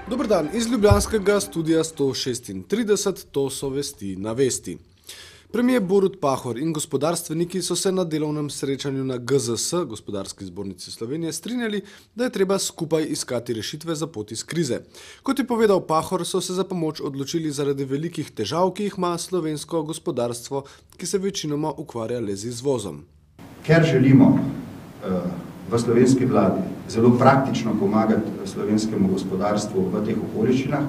Dober dan iz ljubljanskega studia 136, to so vesti na vesti. Premier Borut Pahor in gospodarstveniki so se na delovnem srečanju na GZS, Gospodarski zbornici Slovenije, strinjali, da je treba skupaj iskati rešitve za pot iz krize. Kot je povedal Pahor, so se za pomoč odločili zaradi velikih težav, ki jih ima slovensko gospodarstvo, ki se večinoma ukvarja le z izvozom. Ker želimo v slovenski vladi zelo praktično pomagati slovenskemu gospodarstvu v teh okoliščinah,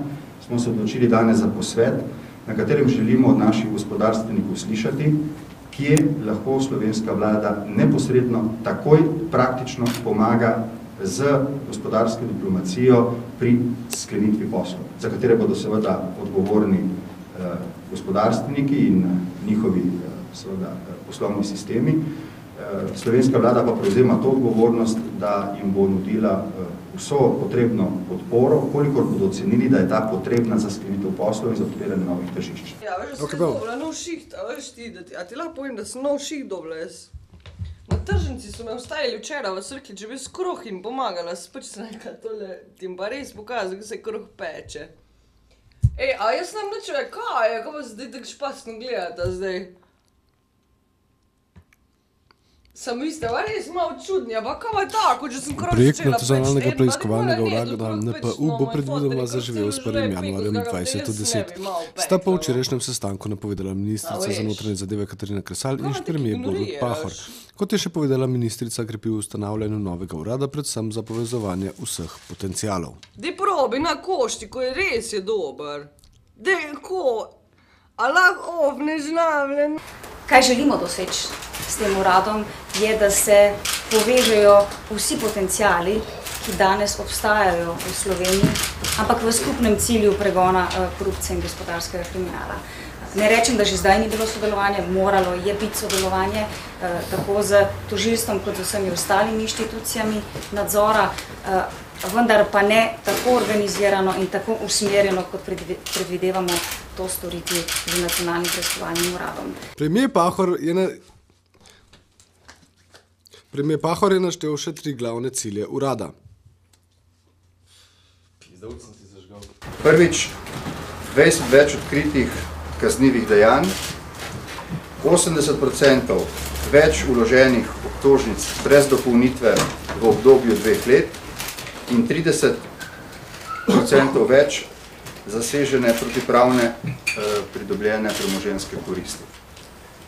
smo se odločili danes za posvet, na katerem želimo od naših gospodarstvenikov slišati, kje lahko slovenska vlada neposredno, takoj praktično pomaga z gospodarsko diplomacijo pri sklenitvi poslov, za katere bodo seveda odgovorni gospodarstveniki in njihovi seveda poslovni sistemi. Slovenska vlada pa prevzema to odgovornost, da jim bo nudila vso potrebno podporo, kolikor bodo ocenili, da je ta potrebna za sklenitev poslov in za odpiranje novih tržišč. Ja, veš, da sem dobila nov šiht, a veš ti, a ti lahko povem, da sem nov šiht dobila jaz. Na tržnici so me vstajali včeraj, v srkli, če bi s kruh jim pomagala, pač sem nekaj tole, ti jim pa res pokazal, kako se kruh peče. Ej, a jaz nam nič ve, kaj je, pa zdaj tako špasno gledata zdaj. Sam iste, pa res malo čudni, pa kaj je tako, če sem kruh Projekt Nacionalnega preiskovalnega urada NPU bo predvidoma zaživel s 1. januarjem 2010. Sta po včerajšnjem sestanku napovedala ministrica za notranje zadeve Katarina Kresal in premier Borut Pahor. Kot je še povedala ministrica, krepi v ustanavljanju novega urada predvsem za povezovanje vseh potencialov. Dej probi na Koštiko, res je dober. Dej, ko? A lahko ovne znavljen? Kaj želimo doseči s tem uradom, je, da se povežejo vsi potenciali, ki danes obstajajo v Sloveniji, ampak v skupnem cilju pregona korupcije in gospodarskega kriminala. Ne rečem, da že zdaj ni bilo sodelovanje, moralo je biti sodelovanje tako z tožilstvom kot z vsemi ostalimi inštitucijami nadzora, vendar pa ne tako organizirano in tako usmerjeno, kot predvidevamo to storiti z Nacionalnim preiskovalnim uradom. Premier Pahor je naštel še 3 glavne cilje urada. Prvič, 20 več odkritih kaznivih dejanj, 80% več vloženih obtožnic brez dopolnitve v obdobju 2 let in 30% več zasežene protipravne pridobljene premoženjske koristi.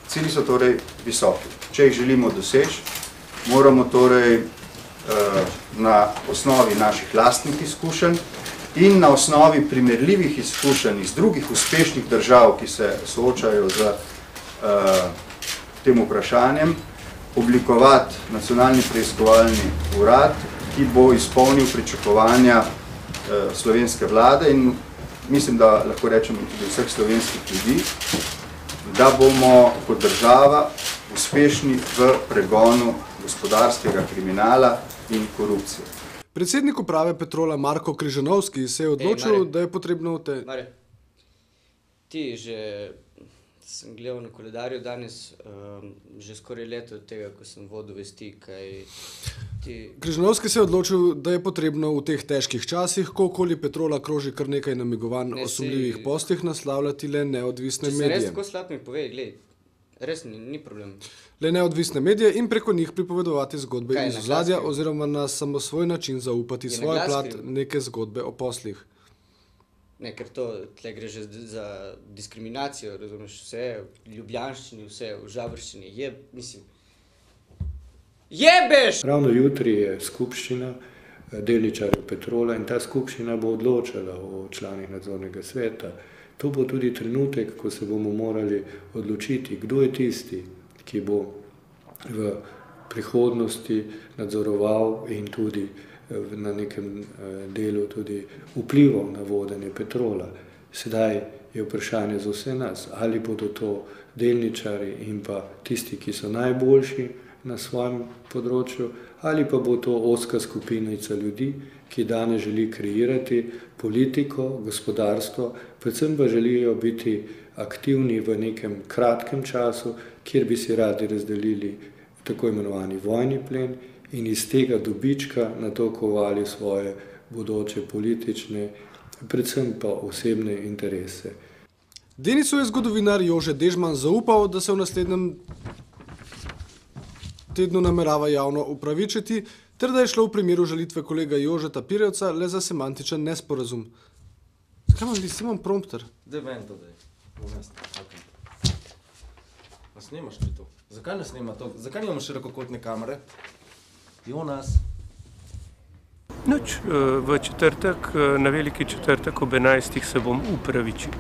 Cilji so torej visoki. Če jih želimo doseči, moramo torej na osnovi naših lastnih izkušenj in na osnovi primerljivih izkušenj iz drugih uspešnih držav, ki se soočajo z tem vprašanjem, oblikovati Nacionalni preiskovalni urad, ki bo izpolnil pričakovanja slovenske vlade in mislim, da lahko rečemo tudi vseh slovenskih ljudi, da bomo kot država uspešni v pregonu gospodarskega kriminala in korupcije. Predsednik uprave Petrola Marko Križanovski se je odločil, da je potrebno Ti že sem gledal na koledarju danes že skoraj leto od tega, ko sem vodil vesti, kaj ti... Križanovski se je odločil, da je potrebno v teh težkih časih, ko okoli Petrola kroži kar nekaj namigovanj o sumljivih poslih, naslavljati le neodvisne medije. Če se res tako slab mi povej, glej, res ni problem. Le neodvisne medije in preko njih pripovedovati zgodbe iz ozadja oziroma na samosvoj način zaupati svojo plat neke zgodbe o poslih. Ne, ker tle gre že za diskriminacijo, razumeš, vse v ljubljanščini, vse v žabrščini, jebeš! Ravno jutri je skupščina delničarjev Petrola in ta skupščina bo odločala o članih nadzornega sveta. To bo tudi trenutek, ko se bomo morali odločiti, kdo je tisti, ki bo v prihodnosti nadzoroval in tudi na nekem delu tudi vplival na vodenje Petrola. Sedaj je vprašanje za vse nas, ali bodo to delničarji in pa tisti, ki so najboljši na svojem področju, ali pa bo to ozka skupinica ljudi, ki danes želi kreirati politiko, gospodarstvo, predvsem pa želijo biti aktivni v nekem kratkem času, kjer bi si radi razdelili tako imenovani vojni plen in iz tega dobička natokovali svoje bodoče politične, predvsem pa osebne interese. Denisu je zgodovinar Jože Dežman zaupal, da se v naslednjem tednu namerava javno upravičiti, ter da je šlo v primeru žalitve kolega Jožeta Pirjevca le za semantičen nesporazum. Zakaj imam list? Imam prompter. Daj meni to, daj. Ne snemaš ti to? Zakaj ne snema to? Zakaj nimamo širokokotne kamere? Jonas. Nič, v četrtek, na veliki četrtek ob 11. se bom upravičil.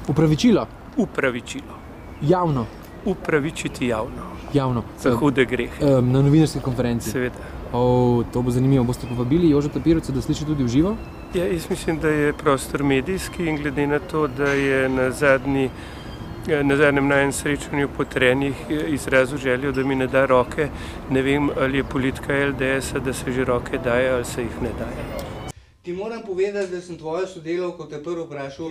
Upravičilo? Upravičilo. Javno? Upravičiti javno. Javno. Za hude grehe. Na novinarski konferenci? Seveda. To bo zanimivo. Boste povabili Jožeta Pirjevca, da sliši tudi v živo? Ja, jaz mislim, da je prostor medijski in glede na to, da je na zadnjem najem srečanju po trenih izrazil željo, da mi ne da roke, ne vem, ali je politika LDS-a, da se že roke daje ali se jih ne daje. Ti moram povedati, da sem tvojo sodelavko te prvo vprašal,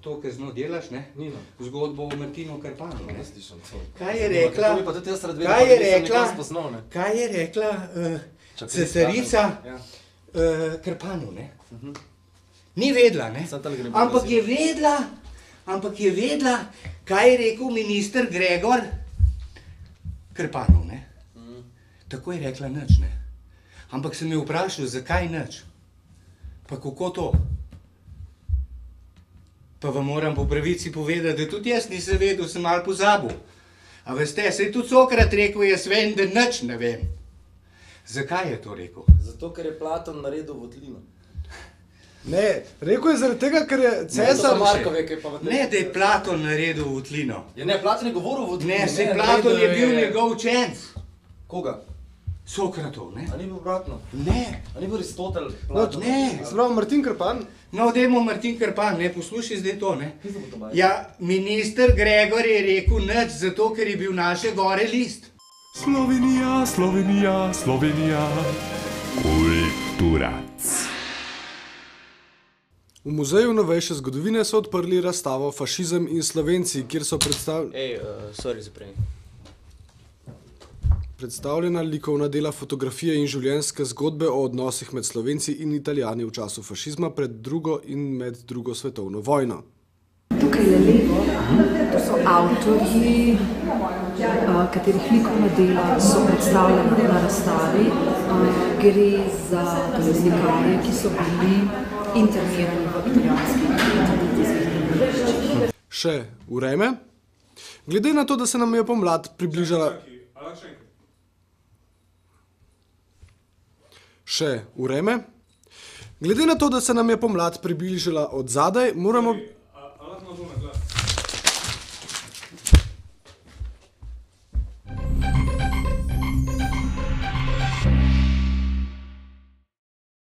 to, kar zno delaš, ne? Nino. Zgodbo o Martinu Krpanu, ne? Ne slišam to. Kaj je rekla, To mi pa tudi jaz rad vedel, pa nisem nikoli spoznal, ne? kaj je rekla Čakaj, cesarica ja. Krpanu, ne? Ni vedela, ne? Samo tale gre Ampak je vedela, kaj je rekel minister Gregor Krpanu, ne? Tako je rekla nič, ne? Ampak sem jo vprašal, zakaj nič? Pa kako to? Pa vam moram po pravici povedati, da tudi jaz nisem vedel, sem malo pozabil. A veste, saj tudi Sokrat rekel, jaz vem, da nič ne vem. Zakaj je to rekel? Zato, ker je Platon naredil votlino. Ne, rekel je zaradi tega, ker je cesar... Ne, da je Platon naredil votlino. Ja ne, Platon je govoril o votlino. Ne, saj Platon je bil njegov učenec. Koga? Sokratov, ne? A ni bil obratno? Ne. A ni bil Aristotel? Ne. Spravo Martin Krpan. No, dajmo Martin Krpan, ne, poslušaj zdaj to, ne. Ja, minister Gregor je rekel nič, zato ker je bil naše gore list. Slovenija, Slovenija, Slovenija. Kulturac. V Muzeju novejše zgodovine so odprli razstavo Fašizem in Slovenci, kjer so predstavljena likovna dela, fotografije in življenjske zgodbe o odnosih med Slovenci in Italijani v času fašizma pred drugo in med drugo svetovno vojno. Tukaj je levo, to so avtorji, katerih likovna dela so predstavljena na razstavi. Gre za slikarje, ki so bili internirani v italijanskih. Še vreme. Glede na to, da se nam je pomlad približala... Še vreme. Glede na to, da se nam je pomlad približala od zadaj, moramo...